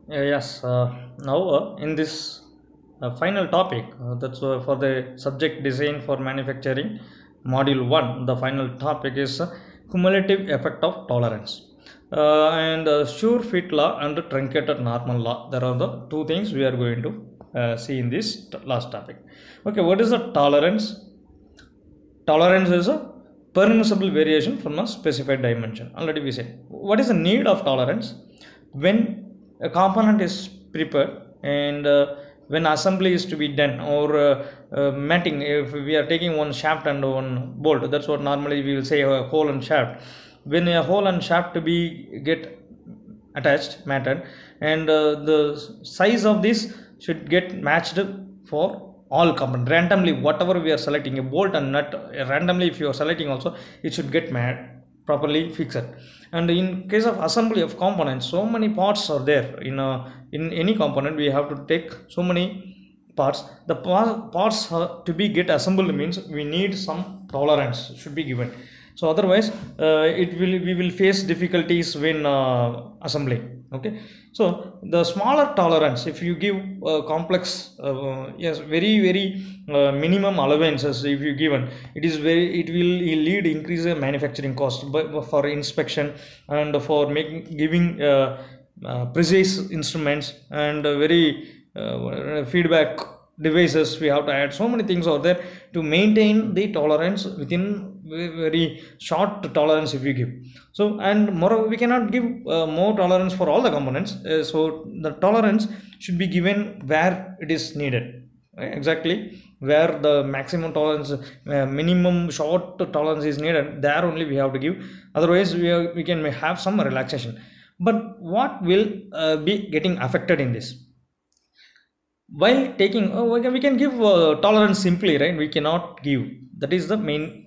Yes, now in this final topic, that's for the subject design for manufacturing, module 1, the final topic is cumulative effect of tolerance. And sure fit law and truncated normal law. There are the two things we are going to see in this last topic. Okay, what is the tolerance? Tolerance is a permissible variation from a specified dimension. Already we said. What is the need of tolerance? When a component is prepared and when assembly is to be done, or matting, if we are taking one shaft and one bolt, that's what normally we will say a hole and shaft. When a hole and shaft to be get attached, matted, and the size of this should get matched for all component randomly. Whatever we are selecting, a bolt and nut, randomly if you are selecting also, it should get properly fixed. And in case of assembly of components, so many parts are there in any component. We have to take so many parts. The parts to be get assembled means we need some tolerance should be given. So otherwise we will face difficulties when assembling. Okay, so the smaller tolerance, if you give complex, yes, very minimum allowances, if you given, it will lead increase the manufacturing cost, but for inspection and for making giving precise instruments and very feedback devices. We have to add so many things out there to maintain the tolerance within very short tolerance if we give. So, and moreover, we cannot give more tolerance for all the components. So the tolerance should be given where it is needed, right? Exactly where the maximum tolerance, minimum short tolerance is needed, there only we have to give. Otherwise we can have some relaxation. But what will be getting affected in this? While taking, we can give tolerance simply, right? We cannot give, that is the main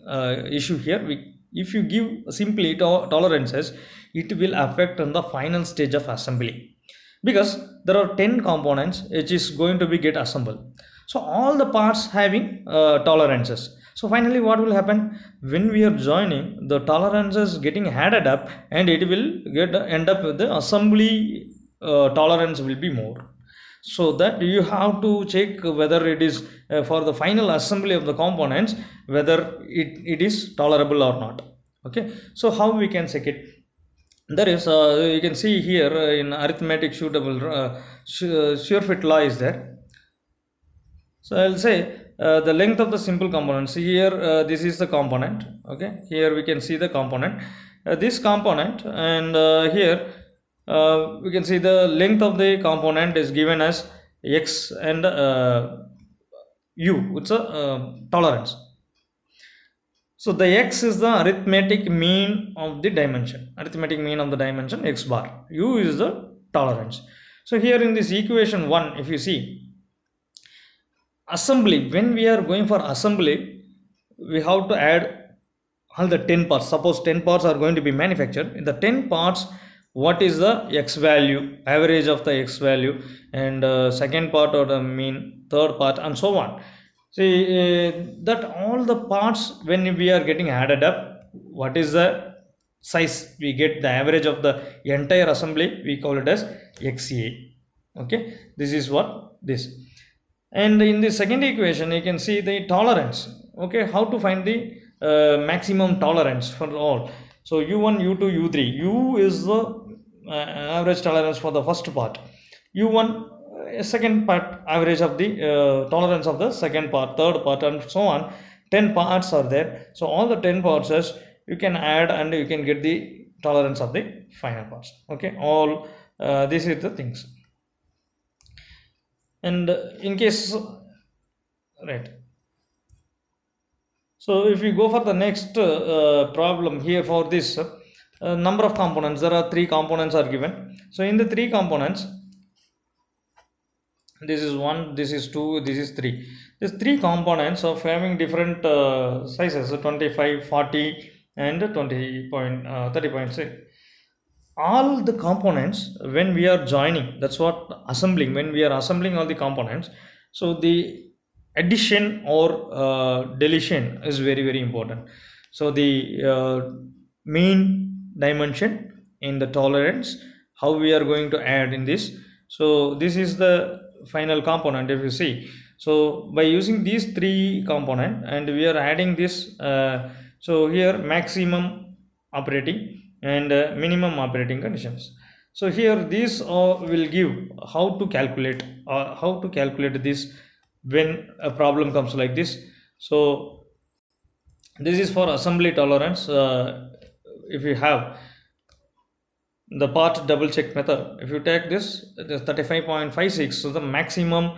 issue here. If you give simply tolerances, it will affect on the final stage of assembly, because there are 10 components which is going to be get assembled. So all the parts having tolerances. So finally what will happen when we are joining, the tolerances getting added up, and it will end up with the assembly tolerance will be more. So that you have to check whether it is for the final assembly of the components, whether it is tolerable or not. Okay, so how we can check it? There is you can see here in arithmetic suitable sure fit law is there. So I'll say the length of the simple components here, this is the component. Okay, here we can see the component, this component, and here we can see the length of the component is given as x, and u, it's a tolerance. So the x is the arithmetic mean of the dimension, x bar. U is the tolerance. So here in this equation 1, if you see assembly, when we are going for assembly, we have to add all the 10 parts. Suppose 10 parts are going to be manufactured. In the 10 parts, what is the x value, average of the x value, and second part or the mean, third part, and so on. See that all the parts, when we are getting added up, what is the size, we get the average of the entire assembly, we call it as xa. Okay, this is what this. And in the second equation you can see the tolerance. Okay, how to find the maximum tolerance for all? So u1, u2, u3. U is the average tolerance for the first part. U1 second part, average of the tolerance of the second part, third part, and so on. 10 parts are there. So all the 10 parts is you can add, and you can get the tolerance of the final parts. Okay, all this is the things. And in case, right, so if we go for the next problem here, for this number of components, there are 3 components are given. So in the 3 components, this is 1, this is 2, this is 3. These 3 components of having different sizes, 25, 40, and 30.6. All the components, when we are joining, that's what assembling, when we are assembling all the components, so the addition or deletion is very important. So the main dimension in the tolerance, how we are going to add in this, So this is the final component if you see. So by using these three component and we are adding this, so here maximum operating and minimum operating conditions. So here these will give how to calculate this when a problem comes like this. So this is for assembly tolerance. If you have the part double check method, if you take this 35.56, so the maximum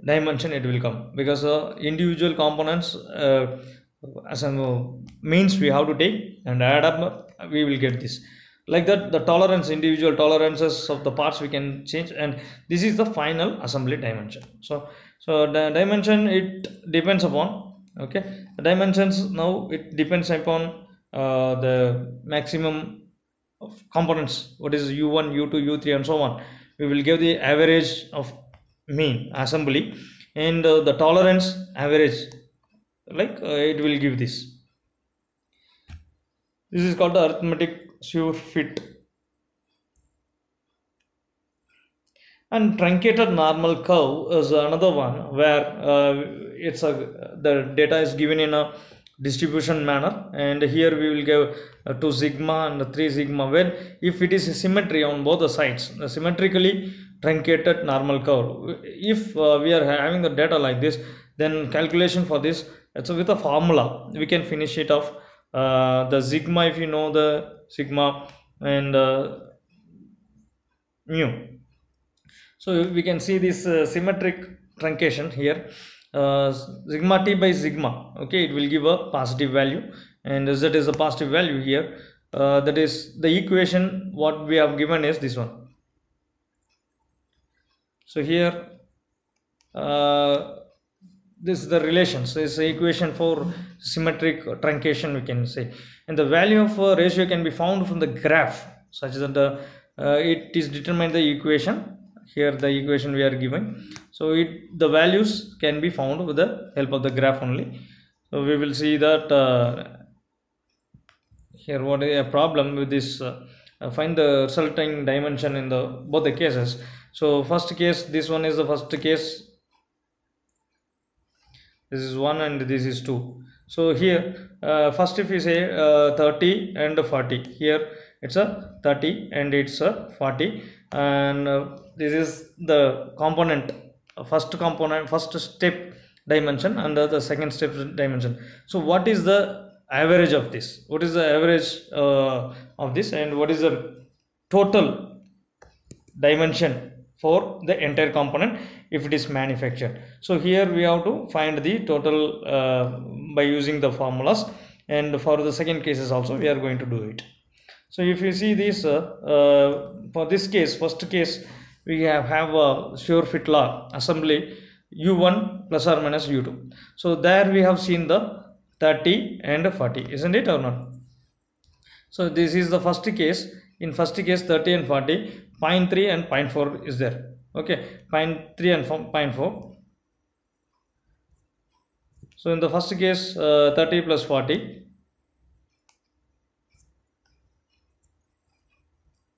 dimension it will come, because individual components as a means we have to take and add up, we will get this. Like that, the tolerance, individual tolerances of the parts we can change, and this is the final assembly dimension. So the dimension, it depends upon, okay, the dimensions now it depends upon the maximum of components, what is u1, u2, u3 and so on. We will give the average of mean assembly, and the tolerance average, like it will give this. This is called the arithmetic sure fit. And truncated normal curve is another one, where the data is given in a distribution manner, and here we will give 2 sigma and 3 sigma, where if it is a symmetry on both the sides, the symmetrically truncated normal curve. If we are having the data like this, then calculation for this, so with a formula we can finish it off. The sigma, if you know the sigma, and mu. So we can see this symmetric truncation here, sigma t by sigma, okay, it will give a positive value, and z is a positive value here. That is the equation what we have given is this one. So here this is the relations, this is the equation for symmetric truncation, we can say, and the value of ratio can be found from the graph, such that it is determined the equation. Here the equation we are given, so the values can be found with the help of the graph only. So we will see that here what is a problem with this, find the resulting dimension in the both the cases. So first case, this one is the first case, this is 1 and this is 2. So here first if we say 30 and 40, here it's a 30 and it's a 40, and this is the component, first step dimension, and the second step dimension. So what is the average of this, what is the average of this, and what is the total dimension for the entire component if it is manufactured. So here we have to find the total by using the formulas, and for the second cases also we are going to do it. So if you see this, for this case, first case, we have a sure fit law assembly u1 plus or minus u2. So there we have seen the 30 and 40, isn't it or not? So this is the first case. In first case 30 and 40, 0.3 and 0.4 is there, okay, 0.3 and 0.4. So in the first case 30 plus 40,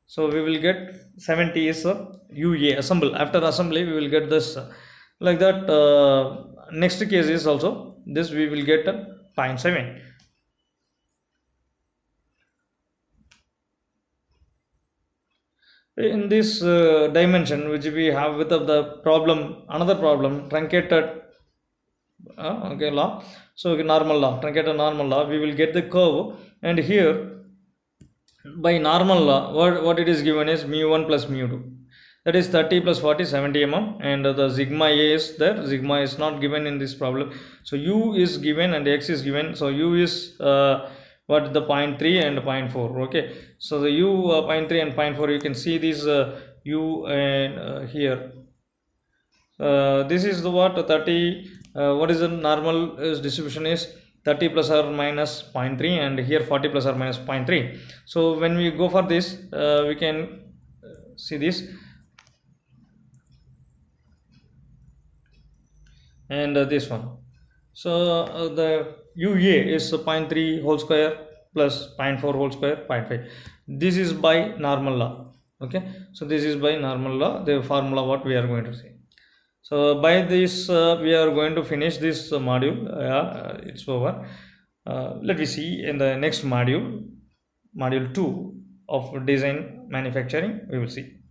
so we will get 70 is UA assemble. After assembly we will get this, like that. Next case is also this, we will get 0.7. In this dimension which we have with the problem, another problem, truncated okay law. So normal law, truncated normal law, we will get the curve, and here by normal law what it is given is mu1 plus mu2, that is 30 plus 40, 70 mm, and the sigma a is there, sigma is not given in this problem. So u is given and x is given, so u is what the 0.3 and 0.4, okay. So the u 0.3 and 0.4, you can see this u, and here this is the what 30, what is the normal distribution is 30 plus or minus 0.3, and here 40 plus or minus 0.3. So when we go for this, we can see this, and this one. So the UA is 0.3 whole square plus 0.4 whole square, 0.5. This is by normal law. Okay, so this is by normal law, the formula what we are going to see. So by this we are going to finish this module. It's over. Let me see in the next module, module 2 of design manufacturing, we will see.